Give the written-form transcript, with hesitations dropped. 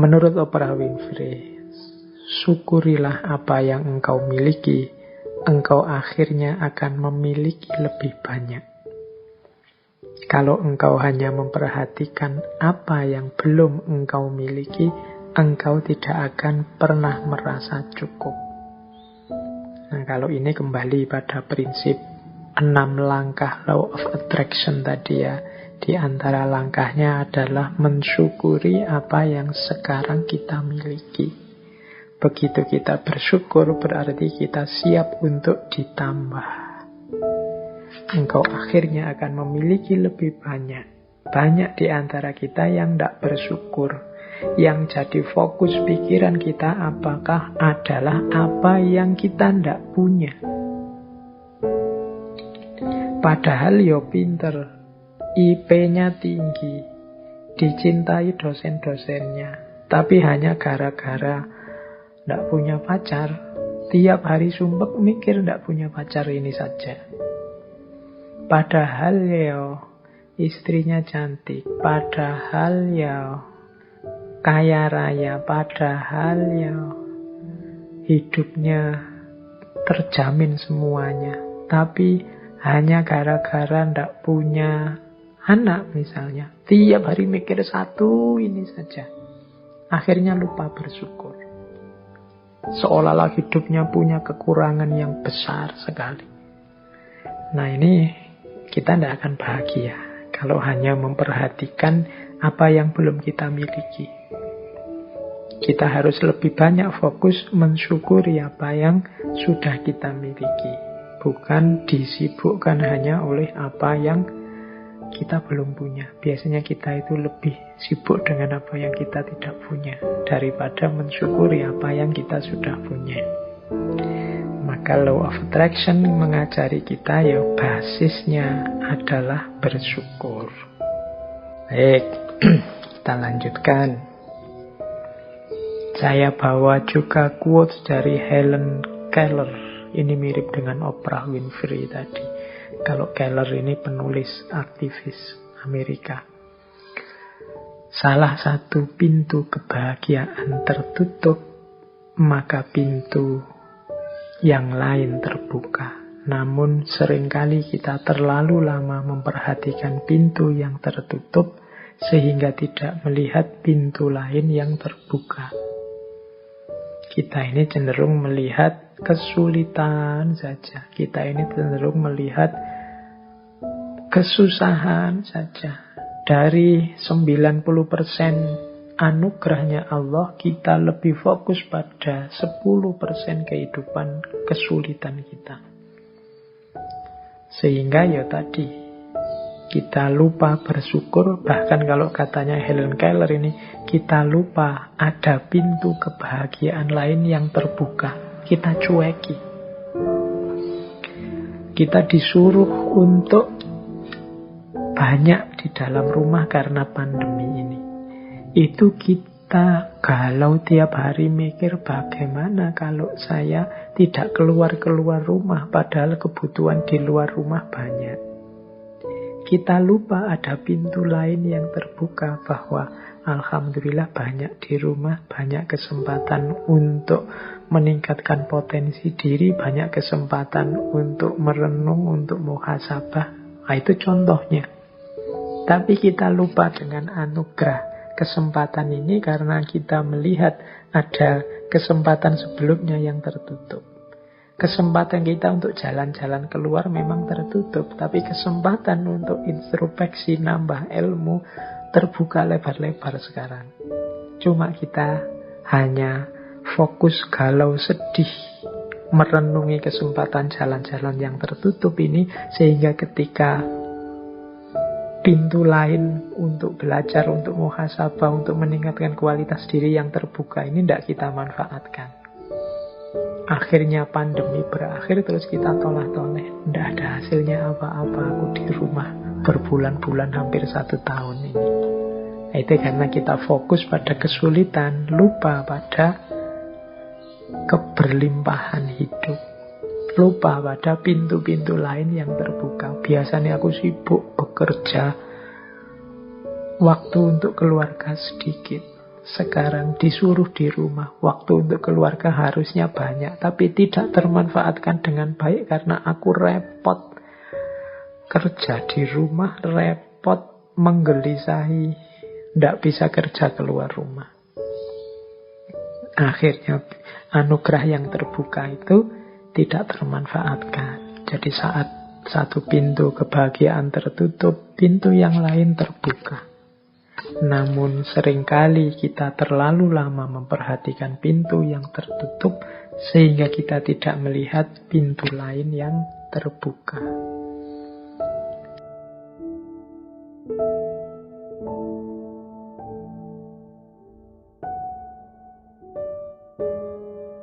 Menurut Oprah Winfrey, syukurilah apa yang engkau miliki, engkau akhirnya akan memiliki lebih banyak. Kalau engkau hanya memperhatikan apa yang belum engkau miliki, engkau tidak akan pernah merasa cukup. Nah, kalau ini kembali pada prinsip 6 langkah Law of Attraction tadi ya. Di antara langkahnya adalah mensyukuri apa yang sekarang kita miliki. Begitu kita bersyukur, berarti kita siap untuk ditambah. Engkau akhirnya akan memiliki lebih banyak. Banyak di antara kita yang tidak bersyukur. Yang jadi fokus pikiran kita apakah adalah apa yang kita tidak punya. Padahal yo pinter, IP-nya tinggi, dicintai dosen-dosennya, tapi hanya gara-gara tidak punya pacar, tiap hari sumpek mikir tidak punya pacar ini saja. Padahal ya istrinya cantik, padahal ya kaya raya, padahal ya hidupnya terjamin semuanya. Tapi hanya gara-gara ndak punya anak misalnya, tiap hari mikir satu ini saja, akhirnya lupa bersyukur. Seolah-olah hidupnya punya kekurangan yang besar sekali. Nah ini kita tidak akan bahagia kalau hanya memperhatikan apa yang belum kita miliki. Kita harus lebih banyak fokus mensyukuri apa yang sudah kita miliki. Bukan disibukkan hanya oleh apa yang kita belum punya. Biasanya kita itu lebih sibuk dengan apa yang kita tidak punya daripada mensyukuri apa yang kita sudah punya. Maka Law of Attraction mengajari kita ya basisnya adalah bersyukur. Baik, kita lanjutkan. Saya bawa juga quotes dari Helen Keller. Ini mirip dengan Oprah Winfrey tadi. Kalau Keller ini penulis aktivis Amerika. Salah satu pintu kebahagiaan tertutup, maka pintu yang lain terbuka. Namun seringkali kita terlalu lama memperhatikan pintu yang tertutup sehingga tidak melihat pintu lain yang terbuka. Kita ini cenderung melihat kesulitan saja. Kita ini cenderung melihat kesusahan saja. Dari 90% anugerahnya Allah, kita lebih fokus pada 10% kehidupan kesulitan kita. Sehingga ya tadi, kita lupa bersyukur. Bahkan kalau katanya Helen Keller ini, kita lupa ada pintu kebahagiaan lain yang terbuka. Kita cueki. Kita disuruh untuk banyak di dalam rumah karena pandemi ini. Itu kita galau tiap hari mikir bagaimana kalau saya tidak keluar-keluar rumah padahal kebutuhan di luar rumah banyak. Kita lupa ada pintu lain yang terbuka bahwa alhamdulillah banyak di rumah, banyak kesempatan untuk meningkatkan potensi diri, banyak kesempatan untuk merenung, untuk muhasabah. Nah, itu contohnya. Tapi kita lupa dengan anugerah kesempatan ini karena kita melihat ada kesempatan sebelumnya yang tertutup. Kesempatan kita untuk jalan-jalan keluar memang tertutup, tapi kesempatan untuk introspeksi, nambah ilmu, terbuka lebar-lebar sekarang. Cuma kita hanya fokus galau sedih, merenungi kesempatan jalan-jalan yang tertutup ini, sehingga ketika pintu lain untuk belajar, untuk muhasabah, untuk meningkatkan kualitas diri yang terbuka ini tidak kita manfaatkan. Akhirnya pandemi berakhir, terus kita toleh-toleh. Tidak ada hasilnya apa-apa. Aku di rumah berbulan-bulan, hampir 1 tahun ini. Itu karena kita fokus pada kesulitan, lupa pada keberlimpahan hidup, lupa pada pintu-pintu lain yang terbuka. Biasanya aku sibuk bekerja, waktu untuk keluarga sedikit. sekarang disuruh di rumah. Waktu untuk keluarga harusnya banyak, tapi tidak termanfaatkan dengan baik karena aku repot kerja di rumah, repot menggelisahi, tidak bisa kerja keluar rumah. Akhirnya anugerah yang terbuka itu tidak termanfaatkan. Jadi saat satu pintu kebahagiaan tertutup, pintu yang lain terbuka. Namun seringkali kita terlalu lama memperhatikan pintu yang tertutup sehingga kita tidak melihat pintu lain yang terbuka.